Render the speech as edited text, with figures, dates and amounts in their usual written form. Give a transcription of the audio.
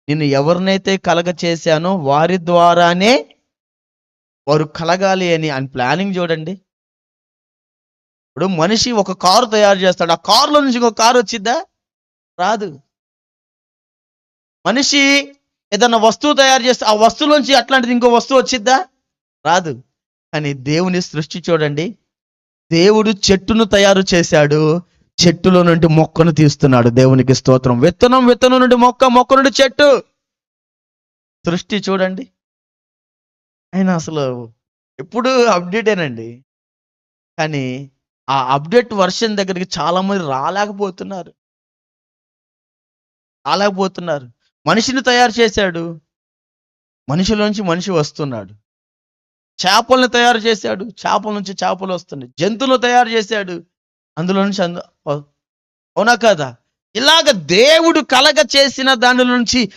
నేను ఎవరినైతే కలగ చేశానో వారి ద్వారానే వారు కలగాలి అని ఆయన ప్లానింగ్ చూడండి. ఇప్పుడు మనిషి ఒక కారు తయారు చేస్తాడు. ఆ కారులో నుంచి ఇంకో కారు వచ్చిద్దా? రాదు. మనిషి ఏదన్నా వస్తువు తయారు చేస్తే ఆ వస్తువులోంచి అట్లాంటిది ఇంకో వస్తువు వచ్చిద్దా? రాదు. కానీ దేవుని సృష్టి చూడండి. దేవుడు చెట్టును తయారు చేశాడు. చెట్టులో నుండి మొక్కను తీస్తున్నాడు. దేవునికి స్తోత్రం. విత్తనం నుండి మొక్క నుండి చెట్టు. సృష్టి చూడండి. ఆయన అసలు ఎప్పుడు అప్డేటేనండి. కానీ ఆ అప్డేట్ వర్షన్ దగ్గరికి చాలా మంది రాలేకపోతున్నారు. మనిషిని తయారు చేశాడు. మనిషిలోంచి మనిషి వస్తున్నాడు. చేపలను తయారు చేశాడు. చేపల నుంచి చేపలు వస్తున్నాయి. జంతువులు తయారు చేశాడు. అందులో నుంచి అవునా కదా? ఇలాగ దేవుడు కలగ చేసిన దాని నుంచి